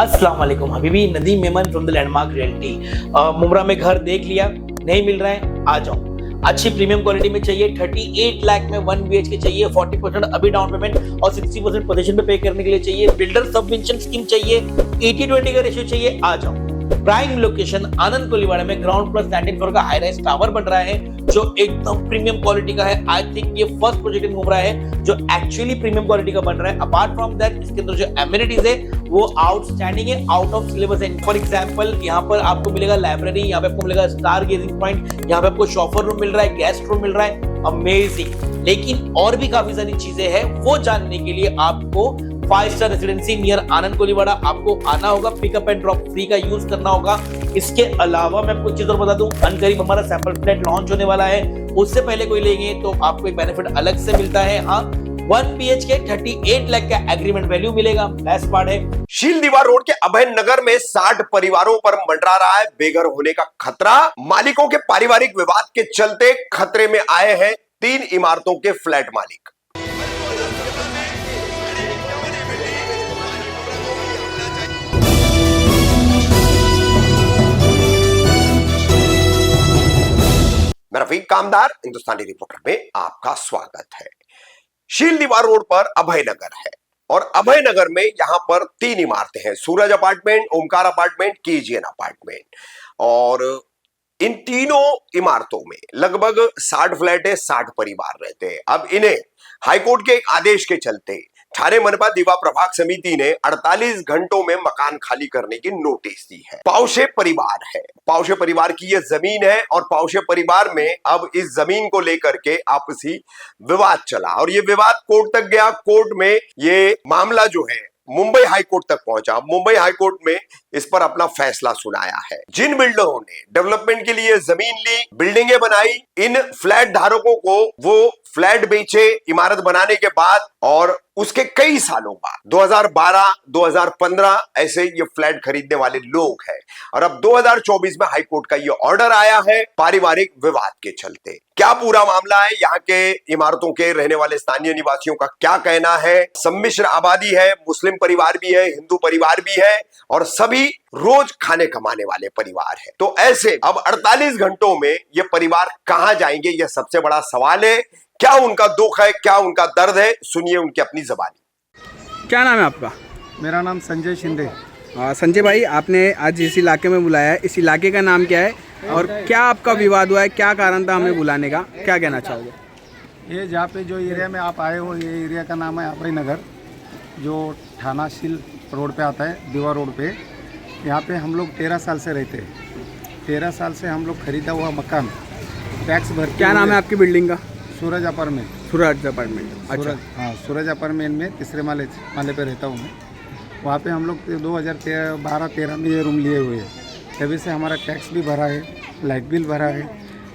अस्सलाम वालेकुम Habibi, Nadeem Memon from the landmark realty. Mumbra में घर देख लिया, नहीं मिल रहा है, आ जाओ। अच्छी प्रीमियम क्वालिटी में चाहिए, 38 लाख में 1 BHK चाहिए, 40% अभी डाउन पेमेंट और 60% पोजीशन पे पे करने के लिए चाहिए। बिल्डर सबवेंशन स्कीम चाहिए, 80-20 का रेशियो चाहिए, आ जाओ। प्राइम लोकेशन आनंद कोलीवाड़ा में ग्राउंड प्लस 19 फ्लोर का हाई राइज टावर बन रहा है जो एकदम प्रीमियम क्वालिटी का है। आई थिंक ये फर्स्ट प्रोजेक्ट इन मुमरा है जो एक्चुअली प्रीमियम क्वालिटी का बन रहा है। अपार्ट फ्रॉम दैट इसके अंदर जो एमिनिटीज है वो आउटस्टैंडिंग है, आउट ऑफ सिलेबस है। फॉर एग्जांपल यहाँ पर आपको मिलेगा लाइब्रेरी, यहाँ पे आपको मिलेगा स्टार गेजिंग पॉइंट, यहाँ पे आपको शॉफर रूम मिल रहा है, गेस्ट रूम मिल रहा है। अमेजिंग। लेकिन और भी काफी सारी चीजें हैं, वो जानने के लिए आपको 5 स्टार रेसिडेंसी नियर आनंद कोलीवाड़ा आपको आना होगा। पिकअप एंड ड्रॉप फ्री का यूज करना होगा। इसके अलावा मैं आपको एक चीज और बता दूं, अनकरीब हमारा सैंपल फ्लैट लॉन्च होने वाला है, उससे पहले कोई लेंगे तो आपको एक बेनिफिट अलग से मिलता है। हाँ, 1 BHK 38 लाख का एग्रीमेंट वैल्यू मिलेगा। बेस्ट पार्ट है शील दीवार रोड के अभय नगर में 60 परिवारों पर मंडरा रहा है बेघर होने का खतरा। मालिकों के पारिवारिक विवाद के चलते खतरे में आए हैं 3 इमारतों के फ्लैट मालिक। मैं रफीक कामदार, हिंदुस्तानी रिपोर्टर में आपका स्वागत है। शील दीवार रोड पर अभय नगर है और अभय नगर में यहां पर 3 इमारतें हैं, Suraj apartment, Omkar apartment, KGN apartment. और इन तीनों इमारतों में लगभग 60 फ्लैट है, 60 परिवार रहते हैं। अब इन्हें हाईकोर्ट के एक आदेश के चलते थाने मनपा दीवा प्रभाग समिति ने 48 घंटों में मकान खाली करने की नोटिस दी है। पावशे परिवार है, पावशे परिवार की यह जमीन है और पावशे परिवार में अब इस जमीन को लेकर के आपसी विवाद चला और ये विवाद कोर्ट तक गया। कोर्ट में ये मामला जो है मुंबई हाईकोर्ट तक पहुंचा। मुंबई हाईकोर्ट में इस पर अपना फैसला सुनाया है। जिन बिल्डरों ने डेवलपमेंट के लिए जमीन ली, बिल्डिंगें बनाई, इन फ्लैट धारकों को वो फ्लैट बेचे इमारत बनाने के बाद और उसके कई सालों बाद 2012, 2015 ऐसे ये फ्लैट खरीदने वाले लोग हैं और अब 2024 में हाईकोर्ट का ये ऑर्डर आया है पारिवारिक विवाद के चलते। क्या पूरा मामला है, यहाँ के इमारतों के रहने वाले स्थानीय निवासियों का क्या कहना है? सम्मिश्र आबादी है, मुस्लिम परिवार भी है, हिंदू परिवार भी है और सभी रोज खाने कमाने वाले परिवार है। तो ऐसे अब 48 घंटों में ये परिवार कहां जाएंगे, यह सबसे बड़ा सवाल है। क्या उनका दुख है, क्या उनका दर्द है, सुनिए उनकी अपनी ज़बानी। क्या नाम है आपका? मेरा नाम संजय शिंदे। संजय भाई, आपने आज इस इलाके में बुलाया है, इस इलाके का नाम क्या है और क्या आपका विवाद हुआ है, क्या कारण था हमें बुलाने का, क्या कहना चाहोगे? ये जहाँ पे जो एरिया में आप आए हो, ये एरिया का नाम है अभय नगर, जो थाना शील रोड पे आता है, दीवा रोड पे। यहाँ पे हम लोग 13 साल से रहते हैं। 13 साल से हम लोग खरीदा हुआ मकान टैक्स भर। क्या नाम है आपकी बिल्डिंग का? सूरज अपार्टमेंट। सूरज अपार्टमेंट, अच्छा। हाँ, सूरज अपार्टमेंट में तीसरे माले पे रहता हूँ मैं। वहाँ पे हम लोग 2012-13 में ये रूम लिए हुए हैं। तभी से हमारा टैक्स भी भरा है, लाइट बिल भरा है,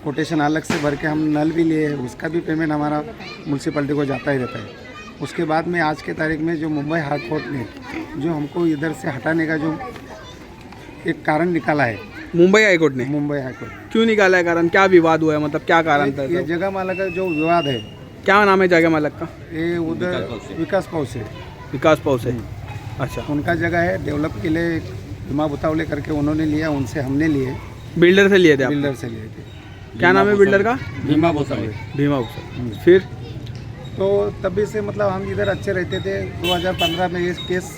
कोटेशन अलग से भर के हम नल भी लिए हैं, उसका भी पेमेंट हमारा म्यूनसिपलिटी को जाता ही रहता है। उसके बाद में आज के तारीख में जो मुंबई हाई कोर्ट ने जो हमको इधर से हटाने का जो एक कारण निकाला है, मुंबई हाई कोर्ट ने। मुंबई हाई कोर्ट क्यों निकाला है कारण? क्या विवाद हुआ है, मतलब क्या कारण था? ये जगह मालक का जो विवाद है। क्या नाम है जगह मालक का? ये उधर विकास पाउसे। विकास पाउसे, अच्छा। उनका जगह है, डेवलप के लिए भीमा बुतावले करके उन्होंने लिया, उनसे हमने लिए। बिल्डर से लिए थे? बिल्डर से लिए थे। क्या नाम है बिल्डर का? भीमा बुतावले। भीमा बुतावले। फिर तो तभी से मतलब हम इधर अच्छे रहते थे। 2015 में ये केस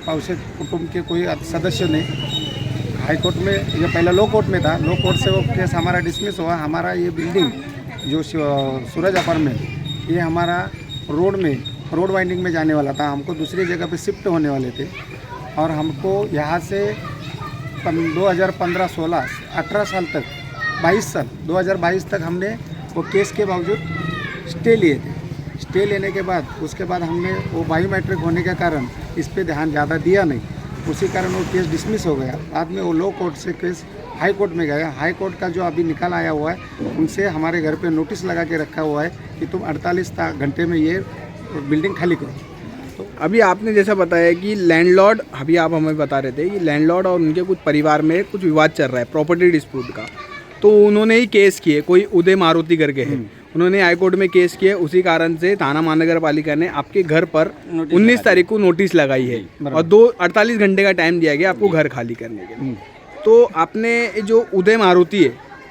पाउसे कुटुंब के कोई सदस्य ने हाई कोर्ट में, ये पहले लो कोर्ट में था, लो कोर्ट से वो केस हमारा डिसमिस हुआ। हमारा ये बिल्डिंग जो सूरज अपार्टमेंट, ये हमारा रोड वाइंडिंग में जाने वाला था। हमको दूसरी जगह पे शिफ्ट होने वाले थे और हमको यहाँ से 2015-16 18 साल तक 22 साल 2022 तक हमने वो केस के बावजूद स्टे लिए थे। स्टे लेने के बाद उसके बाद हमने वो बायोमेट्रिक होने के कारण इस पे ध्यान ज़्यादा दिया नहीं, उसी कारण वो केस डिसमिस हो गया। बाद में वो लो कोर्ट से केस हाई कोर्ट में गया। हाई कोर्ट का जो अभी निकाल आया हुआ है, उनसे हमारे घर पे नोटिस लगा के रखा हुआ है कि तुम 48 घंटे में ये बिल्डिंग खाली करो। तो अभी आपने जैसा बताया कि लैंडलॉर्ड, अभी आप हमें बता रहे थे कि लैंडलॉर्ड और उनके कुछ परिवार में कुछ विवाद चल रहा है प्रॉपर्टी डिस्प्यूट का, तो उन्होंने ही केस किए, कोई उदय मारुति करके है, उन्होंने हाईकोर्ट में केस किया, उसी कारण से थाना महानगर पालिका ने आपके घर पर 19 तारीख को नोटिस लगाई है और 48 घंटे का टाइम दिया गया आपको घर खाली करने के लिए। तो आपने जो उदय मारुति है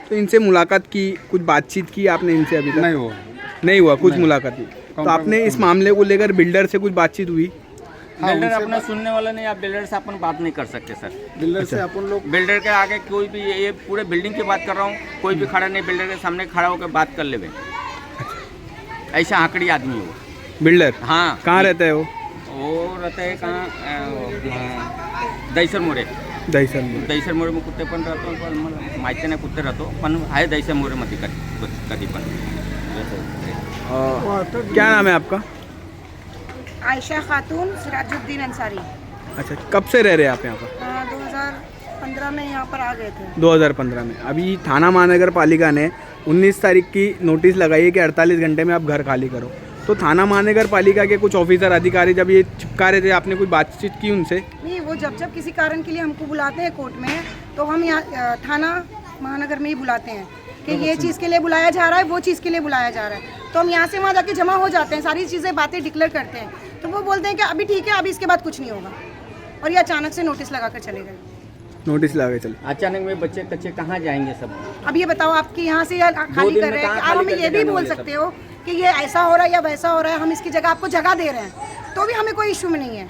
तो इनसे मुलाकात की, कुछ बातचीत की आपने इनसे? अभी तक नहीं हुआ कुछ मुलाकात नहीं। तो आपने इस मामले को लेकर बिल्डर से कुछ बातचीत हुई? बिल्डर अपना सुनने वाला नहीं, आप बिल्डर से अपन बात नहीं कर सकते सर। बिल्डर से अपन लोग बिल्डर के आगे कोई भी, ये पूरे बिल्डिंग की बात कर रहा हूँ, कोई भी खड़ा नहीं बिल्डर के सामने खड़ा होकर बात कर ले। ऐसा आंकड़ी आदमी हो बिल्डर? हाँ। कहाँ रहता है वो? वो रहता है कहाँ, दहीसर मोरे में कुत्ते पण राहतो, पण मला माहिती नाही कुत्ते राहतो, पण आहे दहीसर मोरेमध्ये कधी पण। क्या नाम है आपका? आयशा खातून सिराजुद्दीन अंसारी। अच्छा, कब से रह रहे हैं आप यहाँ पर? 2015 में यहाँ पर आ गए थे। 2015 में। अभी थाना महानगर पालिका ने 19 तारीख की नोटिस लगाई है कि 48 घंटे में आप घर खाली करो। तो थाना महानगर पालिका के कुछ ऑफिसर अधिकारी जब ये चिपका रहे थे, आपने कोई बातचीत की उनसे? नहीं, वो जब किसी कारण के लिए हमको बुलाते हैं कोर्ट में, तो हम यहाँ थाना महानगर में ही बुलाते हैं कि ये चीज़ के लिए बुलाया जा रहा है, वो चीज़ के लिए बुलाया जा रहा है। तो हम यहाँ से वहाँ जाके जमा हो जाते हैं, सारी चीज़ें बातें डिक्लेयर करते हैं। तो वो बोलते हैं कि अभी ठीक है, अभी इसके बाद कुछ नहीं होगा, और ये अचानक से नोटिस लगा कर चले गए। नोटिस लगा चले अचानक में बच्चे कच्चे कहाँ जाएंगे सब? अब ये बताओ, आपकी यहाँ से खाली कर रहे हैं, आप हमें ये भी बोल सकते हो कि ये ऐसा हो रहा है या वैसा हो रहा है, हम इसकी जगह आपको जगह दे रहे हैं, तो भी हमें कोई इशू में नहीं है।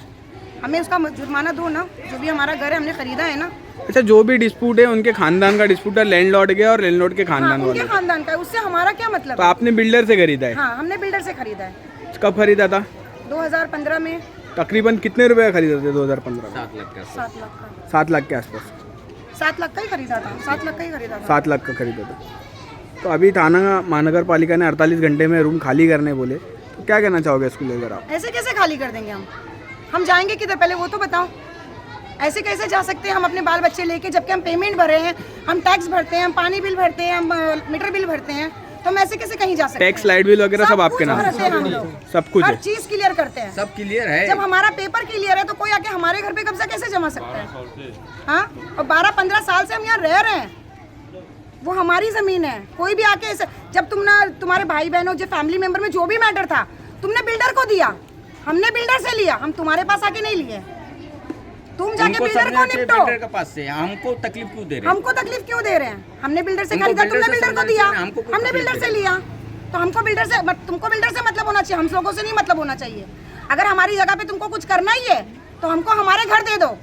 हमें उसका जुर्माना दो ना, जो भी हमारा घर है हमने खरीदा है ना। अच्छा, जो भी डिस्प्यूट है उनके खानदान का डिस्प्यूट है, लैंडलॉर्ड के और लैंडलॉर्ड के खानदान वाले? उनके खानदान का है, उससे हमारा क्या मतलब? तो आपने बिल्डर से खरीदा है? हाँ, हमने बिल्डर से खरीदा है। कब खरीदा था? 2015 में। तकरीबन कितने रुपए का खरीदा था 2015 में? 7 लाख का। 7 लाख का। 7 लाख के आसपास? 7 लाख का ही खरीदा था, 7 लाख का ही खरीदा था। 7 लाख का खरीदा था। तो अभी थाना महानगर पालिका ने 48 घंटे में रूम खाली करने बोले, तो क्या कहना चाहोगे इसको लेकर आप? ऐसे कैसे खाली कर देंगे हम जाएंगे किधर, पहले वो तो बताओ। ऐसे कैसे जा सकते हैं हम अपने बाल बच्चे लेके, जबकि हम पेमेंट भरे हैं, हम टैक्स भरते हैं, हम पानी बिल भरते हैं, हम मीटर बिल भरते हैं, तो हम ऐसे कैसे कहीं जा सकते हैं? टैक्स, लाइट बिल वगैरह सब आपके नाम? सब कुछ हर है, चीज क्लियर करते हैं, सब क्लियर है। जब हमारा पेपर क्लियर है तो कोई आके हमारे घर पे कब्जा कैसे जमा सकता है? हाँ, और 12-15 साल से हम यहाँ रह रहे हैं, वो हमारी जमीन है। कोई भी आके ऐसे, जब तुम्हारे भाई बहनों, जो फैमिली मेंबर में जो भी मैटर था, तुमने बिल्डर को दिया, हमने बिल्डर से लिया, हम तुम्हारे पास आके नहीं लिए। तुम जाके बिल्डर को निपटो। बिल्डर के पास से हमको तकलीफ क्यों दे रहे हैं? हमको तकलीफ क्यों दे रहे हैं? हमने बिल्डर से खरीदा, तुमने बिल्डर को दिया, हमने बिल्डर से लिया, तो हमको बिल्डर से, तुमको बिल्डर से मतलब होना चाहिए, हम लोगों से नहीं मतलब होना चाहिए। अगर हमारी जगह पे तुमको कुछ करना ही है तो हमको हमारे घर दे दो।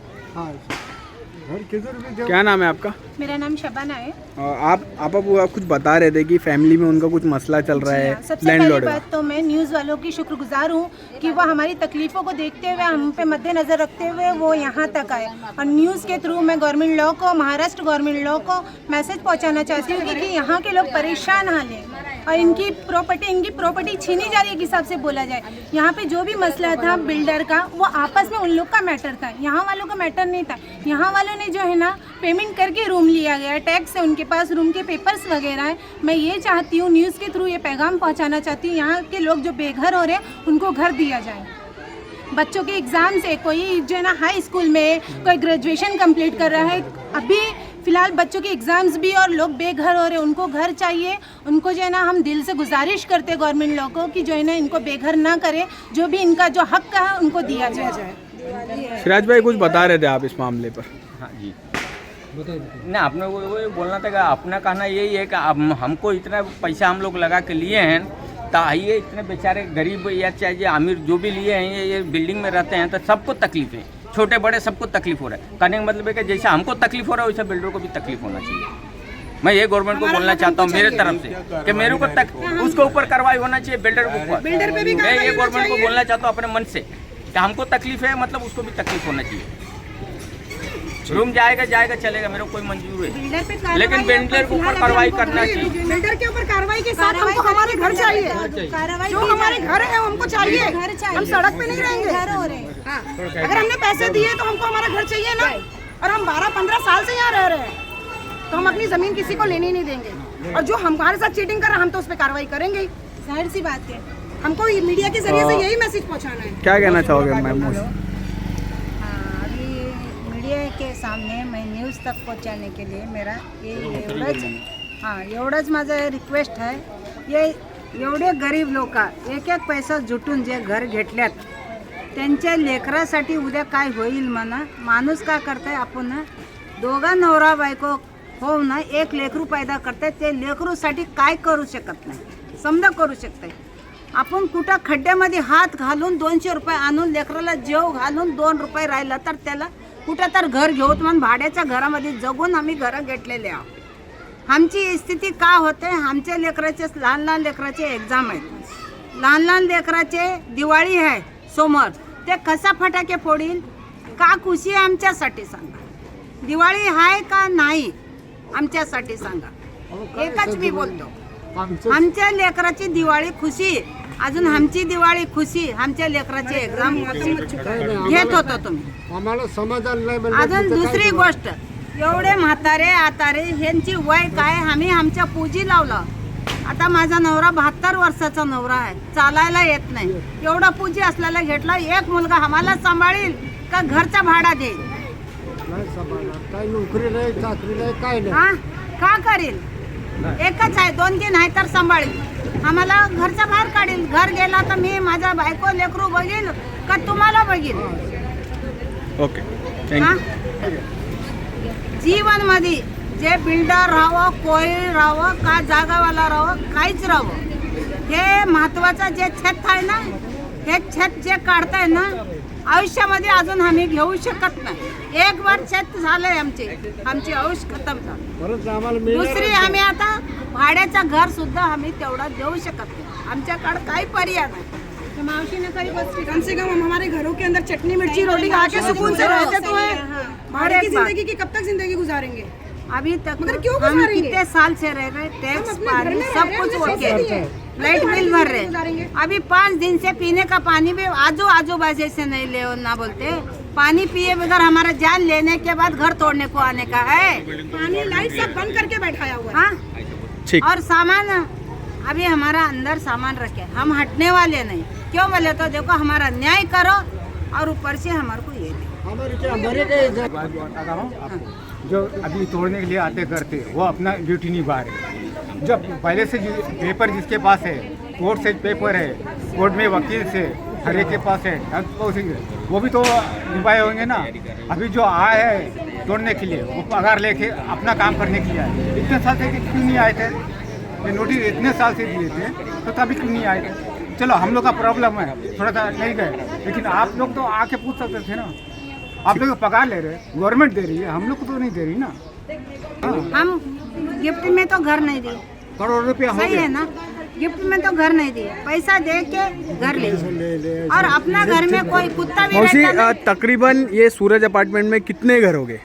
क्या नाम है आपका? मेरा नाम शबाना है। आप कुछ बता रहे थे कि फैमिली में उनका कुछ मसला चल रहा है सबसे पहली बात तो मैं न्यूज़ वालों की शुक्रगुजार हूँ कि वो हमारी तकलीफ़ों को देखते हुए, हम पे मद्देनज़र रखते हुए वो यहाँ तक आए, और न्यूज़ के थ्रू मैं गवर्नमेंट लॉ को, महाराष्ट्र गवर्नमेंट लॉ को मैसेज पहुँचाना चाहती हूँ कि यहाँ के लोग परेशान हाल हैं और इनकी प्रॉपर्टी छीनी जा रही है, हिसाब से बोला जाए। यहाँ पे जो भी मसला था बिल्डर का, वो आपस में उन लोग का मैटर था, यहाँ वालों का मैटर नहीं था। यहाँ वालों ने जो है ना पेमेंट करके रूम लिया गया, टैक्स है उनके पास, रूम के पेपर्स वगैरह है। मैं ये चाहती हूँ, न्यूज़ के थ्रू ये पैगाम पहुँचाना चाहती हूँ, यहाँ के लोग जो बेघर हो रहे हैं उनको घर दिया जाए। बच्चों के एग्ज़ाम से, कोई जो है ना हाई स्कूल में, कोई ग्रेजुएशन कंप्लीट कर रहा है, अभी फ़िलहाल बच्चों के एग्ज़ाम्स भी, और लोग बेघर हो रहे हैं, उनको घर चाहिए। उनको जो है ना हम दिल से गुजारिश करते हैं गवर्नमेंट लोग को कि जो है ना इनको बेघर ना करे, जो भी इनका जो हक है उनको दिया जाए। सिराज भाई कुछ बता रहे थे आप इस मामले पर? हाँ जी, नहीं आपने वो बोलना था कि अपना कहना यही है कि हमको इतना पैसा हम लोग लगा के लिए हैं, तो आइए इतने बेचारे गरीब या चाहे अमीर जो भी लिए हैं, ये बिल्डिंग में रहते हैं, तो सबको तकलीफ है, छोटे बड़े सबको तकलीफ हो रहा है। कहने का मतलब है कि जैसे हमको तकलीफ हो रहा है वैसे बिल्डर को भी तकलीफ होना चाहिए। मैं ये गवर्नमेंट को बोलना चाहता हूँ मेरे तरफ से कि मेरे को उसके ऊपर कार्रवाई होना चाहिए, बिल्डर के ऊपर। मैं ये गवर्नमेंट को बोलना चाहता हूँ अपने मन से कि हमको तकलीफ है, मतलब उसको भी तकलीफ होना चाहिए। रूम जाएगा चलेगा, मेरे को कोई मंजूर है, लेकिन बिल्डर के ऊपर कार्रवाई करना चाहिए। बिल्डर के ऊपर कार्रवाई के साथ हमको हमारे घर चाहिए, जो हमारे घर है हमको चाहिए, हम सड़क पे नहीं रहेंगे। हाँ, अगर हमने पैसे दिए तो हमको हमारा घर चाहिए ना, और हम 12-15 साल से यहाँ रह रहे हैं, तो हम अपनी जमीन किसी को लेने ही नहीं देंगे। और जो हमारे साथ चीटिंग कर रहा है हम तो उस पर कार्रवाई करेंगे ही, जाहिर सी बात है। हमको मीडिया के जरिए से यही मैसेज पहुँचाना है। क्या कहना चाहोगे मैम? मीडिया के सामने मैं न्यूज़ तक पहुंचाने के लिए मेरा एवढंच माझं रिक्वेस्ट है। ये एवढे गरीब लोक एक एक पैसा जुटून जे घर घेतल्यात त्यांच्या लेकरासाठी उद्या काय होईल म्हणा. माणूस का करताय आपण दोघा नवरा बायको हो ना एक लेकरू पैदा करताय ते लेकरूसाठी काय करू शकत नाही. समजा करू शकताय आपण कुठं खड्ड्यामध्ये हात घालून 200 रुपये आणून लेकराला जेव घालून 2 रुपये राहिलं तर त्याला कुठं तर घर घेऊत म्हणून भाड्याच्या घरामध्ये जगून आम्ही घरं घेतलेले आहोत. आमची स्थिती का होते आमच्या लेकराचे लहान लहान लेकराचे एक्झाम आहेत. लहान लहान लेकराचे दिवाळी आहे समोर ते कसा फटाके फोडील का खुशी आहे आमच्यासाठी सांगा. दिवाळी आहे का नाही आमच्यासाठी सांगा. एकच मी बोलतो आमच्या लेकराची दिवाळी खुशी अजून आमची दिवाळी खुशी आमच्या लेकराची एक्झाम घेत होतो तुम्ही आम्हाला समाधान नाही अजून दुसरी गोष्ट एवढे म्हातारे आतारे ह्यांची वय काय आम्ही आमच्या पूजी लावलं. आता माझा नवरा 72 वर्षाचा नवरा आहे चालायला येत नाही. एवढा पूजी असलेला घेतला एक मुलगा आम्हाला सांभाळील का घरचा भाडा देईल काय नोकरी नाही चाकरी नाही काय नाही. हा का करील एकच आहे 2-3 आहे तर सांभाळील आम्हाला घरच्या बाहेर काढील. घर गेला तर मी माझा बायको लेकरू बघील का तुम्हाला बघील. Okay thank you. जीवन मध्ये जे बिल्डर राहावं कोळी राहावं का जागावाला राहावं काहीच राहावं हे महत्वाचं जे छत आहे ना हे छत जे काढताय ना आयुष्यामध्ये अजून आम्ही घेऊ शकत नाही. एक बार छत झालंय आमची आयुष्य खतम झालं. दुसरी आम्ही आता भाड्याचं घर सुद्धा आम्ही तेवढा देऊ शकत नाही. आमच्याकडे काही पर्याय नाही. कम से कम हम हमारे घरों के अंदर चटनी मिर्ची रोटी खा के सुकून से रहते तो हैं. भाड़े की जिंदगी की कब तक जिंदगी गुजारेंगे. अभी तक मगर क्यों हम गुजारेंगे? कितने साल से रह रहे टैक्स हम अपने घर पानी में सब रह कुछ रहे हैं, ओके कैसे लाइट हम बिल अपने भर घर में रहे. गुजारेंगे? अभी 5 दिन से पीने का पानी भी आजू बाजू से नहीं ले ना बोलते. पानी पिए बगैर हमारा जान लेने के बाद घर तोड़ने को आने का है. पानी लाइट सब बंद करके बैठाया हुआ है. हाँ ठीक. और सामान अभी हमारा अंदर सामान रखे हम हटने वाले नहीं. क्यों बोले तो देखो हमारा न्याय करो और ऊपर से हमारे को ये दे. जो अभी तोड़ने के लिए आते करते वो अपना ड्यूटी निभा रहे. जब पहले से पेपर जिसके पास है कोर्ट से पेपर है कोर्ट में वकील से हर एक के पास है वो भी तो निभाए होंगे ना. अभी जो आए हैं तोड़ने के लिए वो पगार लेके अपना काम करने के लिए आए. इतने साल से क्यों नहीं आए थे. ये नोटिस इतने साल से दिए थे तो तभी क्यों नहीं आए थे. चलो हम लोग का प्रॉब्लम है थोड़ा सा नहीं गए लेकिन आप लोग तो आके पूछ सकते थे ना. आप लोग पगार ले रहे गवर्नमेंट दे रही है हम लोग को तो नहीं दे रही ना. हम गिफ्ट में तो घर नहीं दिए. करोड़ रुपया हो सही गया. है ना. गिफ्ट में तो घर नहीं दिए पैसा दे के घर ले और अपना घर में कोई कुत्ता भी मौसी रहता तकरीबन ये सूरज अपार्टमेंट में कितने घर हो गए.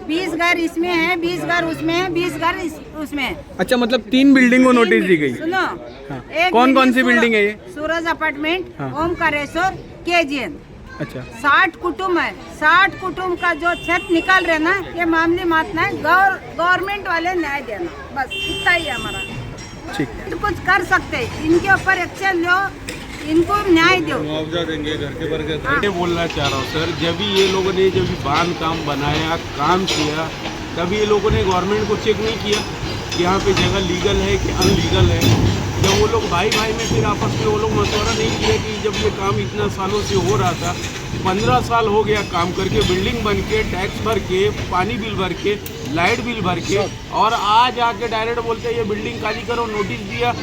20 घर इसमें है 20 घर उसमें है 20 घर उसमें है. अच्छा मतलब 3 बिल्डिंग को नोटिस दी गई. सुनो एक कौन सी बिल्डिंग है ये. सूरज अपार्टमेंट हाँ. ओमकारेश्वर KGN. अच्छा 60 कुटुंब है. 60 कुटुंब का जो छत निकाल रहे ना ये मामूली बात नहीं. गवर्नमेंट वाले न्याय देना बस इतना ही हमारा. ठीक. कुछ कर सकते इनके ऊपर एक्शन लो इनको न्याय दो. मुआवजा देंगे घर के बरकत. ये बोलना चाह रहा हूँ सर जब ये लोगों ने जब बांध काम बनाया काम किया तभी ये लोगों ने गवर्नमेंट को चेक नहीं किया कि यहाँ पे जगह लीगल है कि अनलीगल है. जब वो लोग भाई में फिर आपस में वो लोग मशवरा नहीं किया कि जब ये काम इतना सालों से हो रहा था 15 साल हो गया काम करके बिल्डिंग बन के टैक्स भर के पानी बिल भर के लाइट बिल भर के और आज आके डायरेक्ट बोलते हैं ये बिल्डिंग खाली करो नोटिस दिया.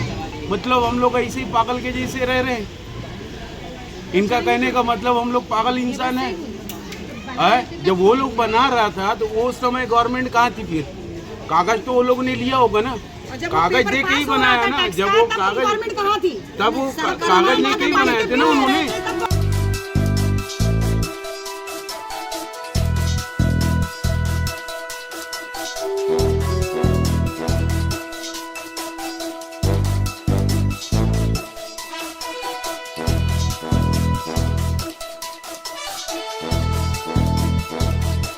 मतलब हम लोग ऐसे ही पागल के जैसे रह रहे हैं. इनका कहने का मतलब हम लोग पागल इंसान है. जब वो लोग बना रहा था तो उस समय गवर्नमेंट कहाँ थी. फिर कागज तो वो लोग ने लिया होगा ना. कागज दे के ही बनाया ना. जब वो कागज गवर्नमेंट कहाँ थी तब वो कागज लेके ही बनाए थे ना उन्होंने.